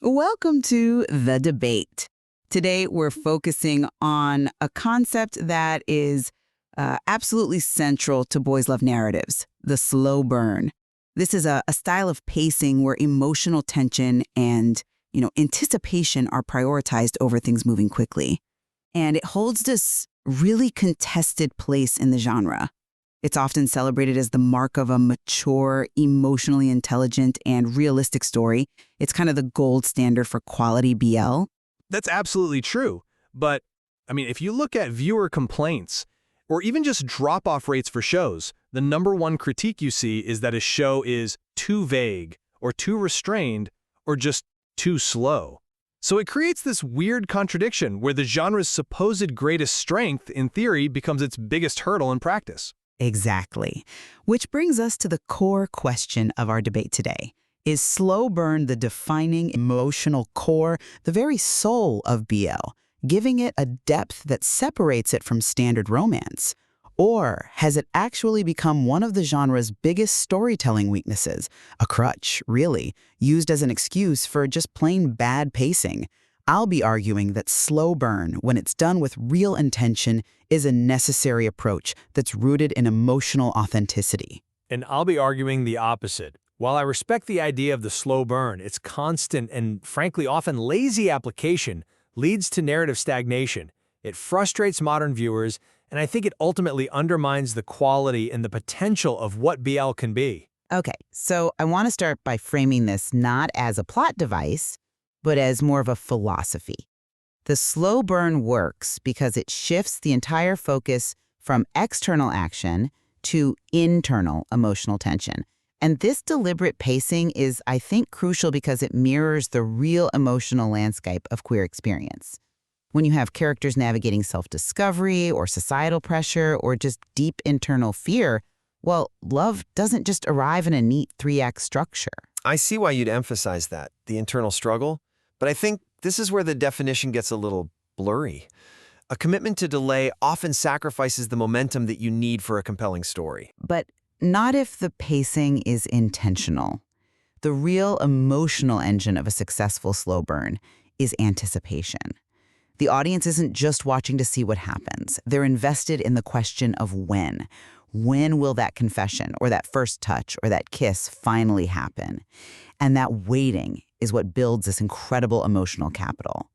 Welcome to The Debate. Today, we're focusing on a concept that is absolutely central to boys' love narratives, the slow burn. This is a style of pacing where emotional tension and, anticipation are prioritized over things moving quickly. And it holds this really contested place in the genre. It's often celebrated as the mark of a mature, emotionally intelligent, and realistic story. It's kind of the gold standard for quality BL. That's absolutely true. But, if you look at viewer complaints, or even just drop-off rates for shows, the #1 critique you see is that a show is too vague, or too restrained, or just too slow. So it creates this weird contradiction where the genre's supposed greatest strength, in theory, becomes its biggest hurdle in practice. Exactly. Which brings us to the core question of our debate today. Is slow burn the defining emotional core, the very soul of BL, giving it a depth that separates it from standard romance? Or has it actually become one of the genre's biggest storytelling weaknesses, a crutch, really, used as an excuse for just plain bad pacing? I'll be arguing that slow burn, when it's done with real intention, is a necessary approach that's rooted in emotional authenticity. And I'll be arguing the opposite. While I respect the idea of the slow burn, its constant and, frankly, often lazy application leads to narrative stagnation. It frustrates modern viewers, and I think it ultimately undermines the quality and the potential of what BL can be. Okay, so I want to start by framing this not as a plot device, but as more of a philosophy. The slow burn works because it shifts the entire focus from external action to internal emotional tension. And this deliberate pacing is, I think, crucial because it mirrors the real emotional landscape of queer experience. When you have characters navigating self-discovery or societal pressure or just deep internal fear, well, love doesn't just arrive in a neat 3-act structure. I see why you'd emphasize that, the internal struggle. But I think this is where the definition gets a little blurry. A commitment to delay often sacrifices the momentum that you need for a compelling story. But not if the pacing is intentional. The real emotional engine of a successful slow burn is anticipation. The audience isn't just watching to see what happens. They're invested in the question of when. When will that confession or that first touch or that kiss finally happen? And that waiting is what builds this incredible emotional capital.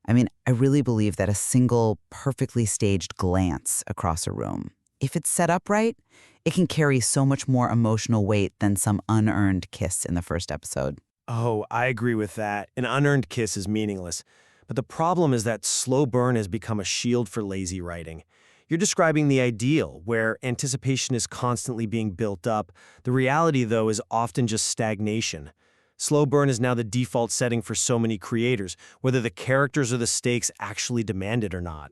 I really believe that a single perfectly staged glance across a room, if it's set up right, it can carry so much more emotional weight than some unearned kiss in the first episode. Oh, I agree with that. An unearned kiss is meaningless. But the problem is that slow burn has become a shield for lazy writing. You're describing the ideal, where anticipation is constantly being built up. The reality, though, is often just stagnation. Slow burn is now the default setting for so many creators, whether the characters or the stakes actually demand it or not.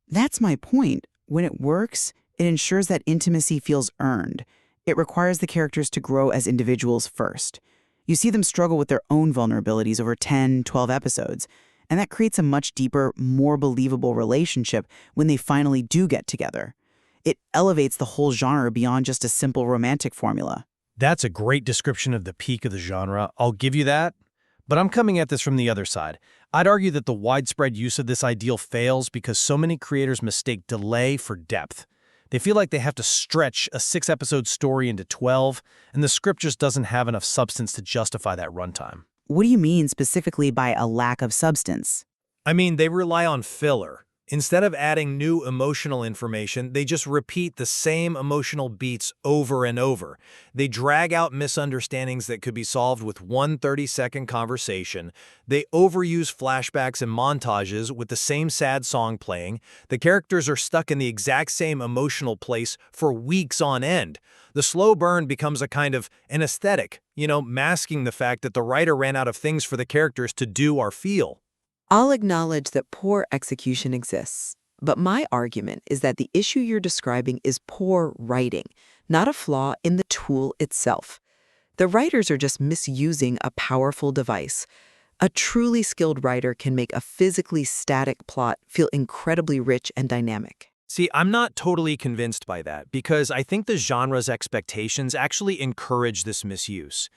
That's my point. When it works, it ensures that intimacy feels earned. It requires the characters to grow as individuals first. You see them struggle with their own vulnerabilities over 10, 12 episodes. And that creates a much deeper, more believable relationship when they finally do get together. It elevates the whole genre beyond just a simple romantic formula. That's a great description of the peak of the genre, I'll give you that. But I'm coming at this from the other side. I'd argue that the widespread use of this ideal fails because so many creators mistake delay for depth. They feel like they have to stretch a 6-episode story into 12, and the script just doesn't have enough substance to justify that runtime. What do you mean specifically by a lack of substance? They rely on filler. Instead of adding new emotional information, they just repeat the same emotional beats over and over. They drag out misunderstandings that could be solved with one 30-second conversation. They overuse flashbacks and montages with the same sad song playing. The characters are stuck in the exact same emotional place for weeks on end. The slow burn becomes a kind of an aesthetic, masking the fact that the writer ran out of things for the characters to do or feel. I'll acknowledge that poor execution exists, but my argument is that the issue you're describing is poor writing, not a flaw in the tool itself. The writers are just misusing a powerful device. A truly skilled writer can make a physically static plot feel incredibly rich and dynamic. See, I'm not totally convinced by that because I think the genre's expectations actually encourage this misuse.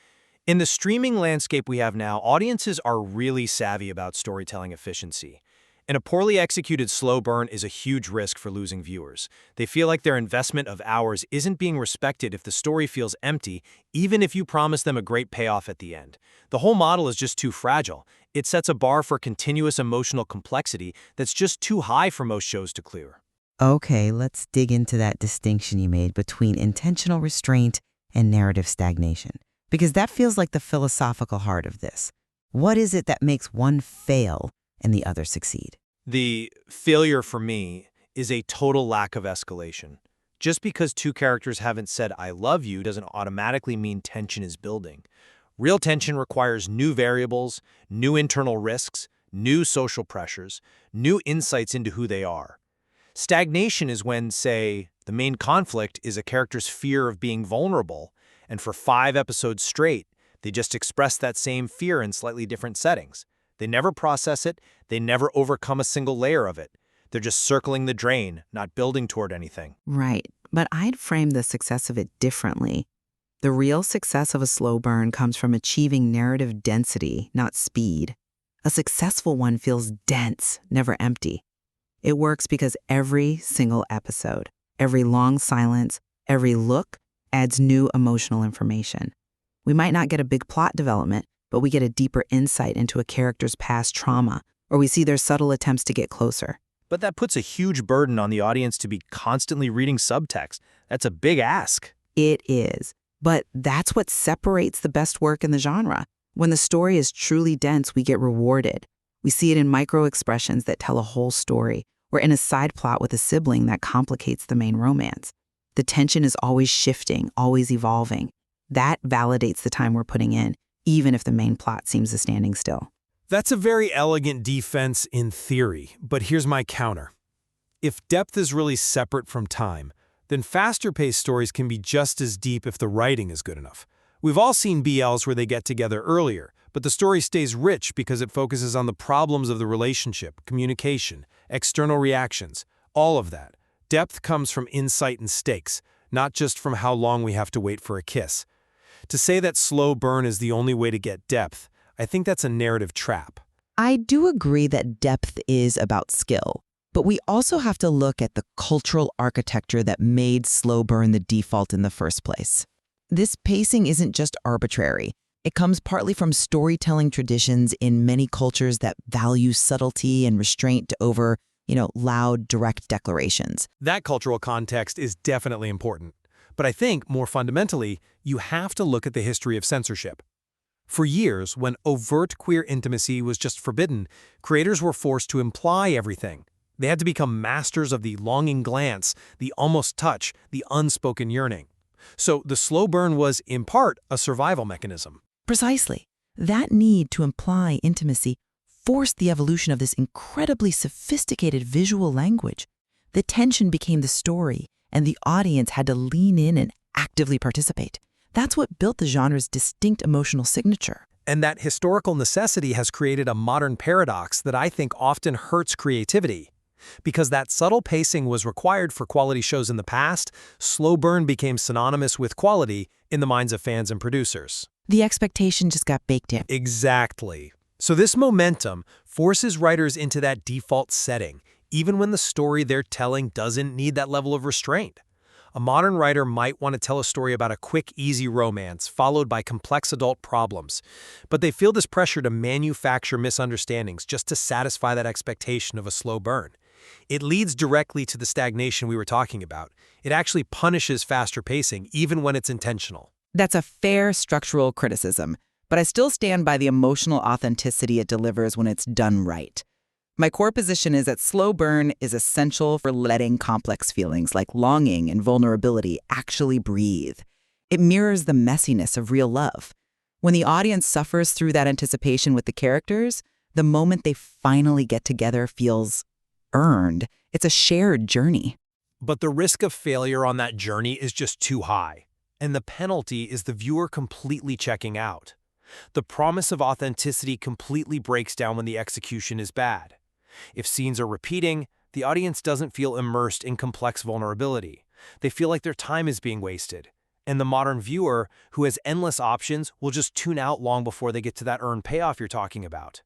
In the streaming landscape we have now, audiences are really savvy about storytelling efficiency. And a poorly executed slow burn is a huge risk for losing viewers. They feel like their investment of hours isn't being respected if the story feels empty, even if you promise them a great payoff at the end. The whole model is just too fragile. It sets a bar for continuous emotional complexity that's just too high for most shows to clear. Okay, let's dig into that distinction you made between intentional restraint and narrative stagnation, because that feels like the philosophical heart of this. What is it that makes one fail and the other succeed? The failure for me is a total lack of escalation. Just because two characters haven't said "I love you" doesn't automatically mean tension is building. Real tension requires new variables, new internal risks, new social pressures, new insights into who they are. Stagnation is when, say, the main conflict is a character's fear of being vulnerable, and for 5 episodes straight, they just express that same fear in slightly different settings. They never process it, they never overcome a single layer of it. They're just circling the drain, not building toward anything. Right, but I'd frame the success of it differently. The real success of a slow burn comes from achieving narrative density, not speed. A successful one feels dense, never empty. It works because every single episode, every long silence, every look adds new emotional information. We might not get a big plot development, but we get a deeper insight into a character's past trauma, or we see their subtle attempts to get closer. But that puts a huge burden on the audience to be constantly reading subtext. That's a big ask. It is. But that's what separates the best work in the genre. When the story is truly dense, we get rewarded. We see it in micro-expressions that tell a whole story, or in a side plot with a sibling that complicates the main romance. The tension is always shifting, always evolving. That validates the time we're putting in, even if the main plot seems to standing still. That's a very elegant defense in theory, but here's my counter. If depth is really separate from time, then faster-paced stories can be just as deep if the writing is good enough. We've all seen BLs where they get together earlier, but the story stays rich because it focuses on the problems of the relationship, communication, external reactions, all of that. Depth comes from insight and stakes, not just from how long we have to wait for a kiss. To say that slow burn is the only way to get depth, I think that's a narrative trap. I do agree that depth is about skill, but we also have to look at the cultural architecture that made slow burn the default in the first place. This pacing isn't just arbitrary. It comes partly from storytelling traditions in many cultures that value subtlety and restraint over, loud, direct declarations. That cultural context is definitely important. But I think, more fundamentally, you have to look at the history of censorship. For years, when overt queer intimacy was just forbidden, creators were forced to imply everything. They had to become masters of the longing glance, the almost touch, the unspoken yearning. So the slow burn was, in part, a survival mechanism. Precisely. That need to imply intimacy forced the evolution of this incredibly sophisticated visual language. The tension became the story, and the audience had to lean in and actively participate. That's what built the genre's distinct emotional signature. And that historical necessity has created a modern paradox that I think often hurts creativity. Because that subtle pacing was required for quality shows in the past, slow burn became synonymous with quality in the minds of fans and producers. The expectation just got baked in. Exactly. So this momentum forces writers into that default setting, even when the story they're telling doesn't need that level of restraint. A modern writer might want to tell a story about a quick, easy romance followed by complex adult problems, but they feel this pressure to manufacture misunderstandings just to satisfy that expectation of a slow burn. It leads directly to the stagnation we were talking about. It actually punishes faster pacing, even when it's intentional. That's a fair structural criticism, but I still stand by the emotional authenticity it delivers when it's done right. My core position is that slow burn is essential for letting complex feelings like longing and vulnerability actually breathe. It mirrors the messiness of real love. When the audience suffers through that anticipation with the characters, the moment they finally get together feels earned. It's a shared journey. But the risk of failure on that journey is just too high. And the penalty is the viewer completely checking out. The promise of authenticity completely breaks down when the execution is bad. If scenes are repeating, the audience doesn't feel immersed in complex vulnerability. They feel like their time is being wasted. And the modern viewer, who has endless options, will just tune out long before they get to that earned payoff you're talking about.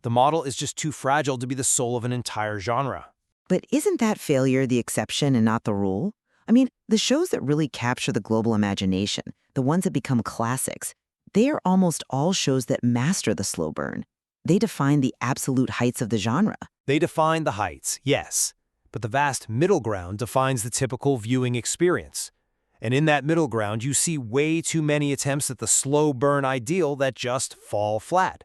The model is just too fragile to be the soul of an entire genre. But isn't that failure the exception and not the rule? I mean, the shows that really capture the global imagination, the ones that become classics, they are almost all shows that master the slow burn. They define the absolute heights of the genre. They define the heights, yes, but the vast middle ground defines the typical viewing experience. And in that middle ground, you see way too many attempts at the slow burn ideal that just fall flat.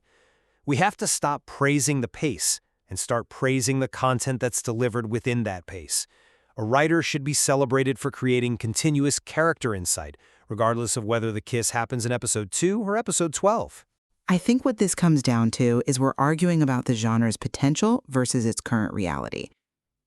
We have to stop praising the pace and start praising the content that's delivered within that pace. A writer should be celebrated for creating continuous character insight, regardless of whether the kiss happens in episode 2 or episode 12. I think what this comes down to is we're arguing about the genre's potential versus its current reality.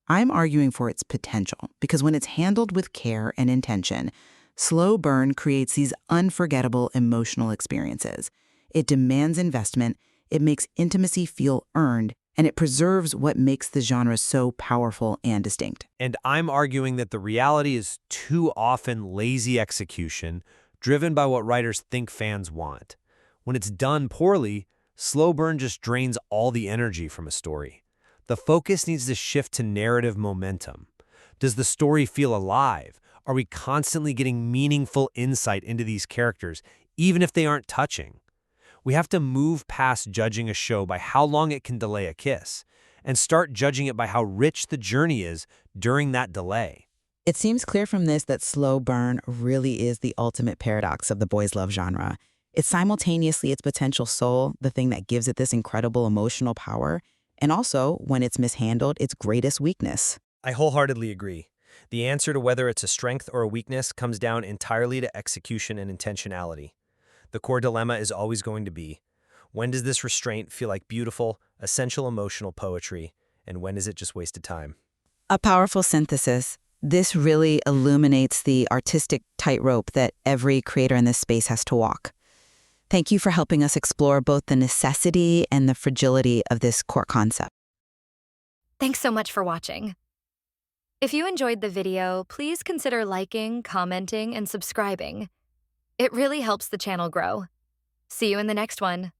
I'm arguing for its potential because when it's handled with care and intention, slow burn creates these unforgettable emotional experiences. It demands investment, it makes intimacy feel earned, and it preserves what makes the genre so powerful and distinct. And I'm arguing that the reality is too often lazy execution, driven by what writers think fans want. When it's done poorly, slow burn just drains all the energy from a story. The focus needs to shift to narrative momentum. Does the story feel alive? Are we constantly getting meaningful insight into these characters, even if they aren't touching? We have to move past judging a show by how long it can delay a kiss, and start judging it by how rich the journey is during that delay. It seems clear from this that slow burn really is the ultimate paradox of the boys' love genre. It's simultaneously its potential soul, the thing that gives it this incredible emotional power, and also, when it's mishandled, its greatest weakness. I wholeheartedly agree. The answer to whether it's a strength or a weakness comes down entirely to execution and intentionality. The core dilemma is always going to be, when does this restraint feel like beautiful, essential emotional poetry, and when is it just wasted time? A powerful synthesis. This really illuminates the artistic tightrope that every creator in this space has to walk. Thank you for helping us explore both the necessity and the fragility of this core concept. Thanks so much for watching. If you enjoyed the video, please consider liking, commenting, and subscribing. It really helps the channel grow. See you in the next one.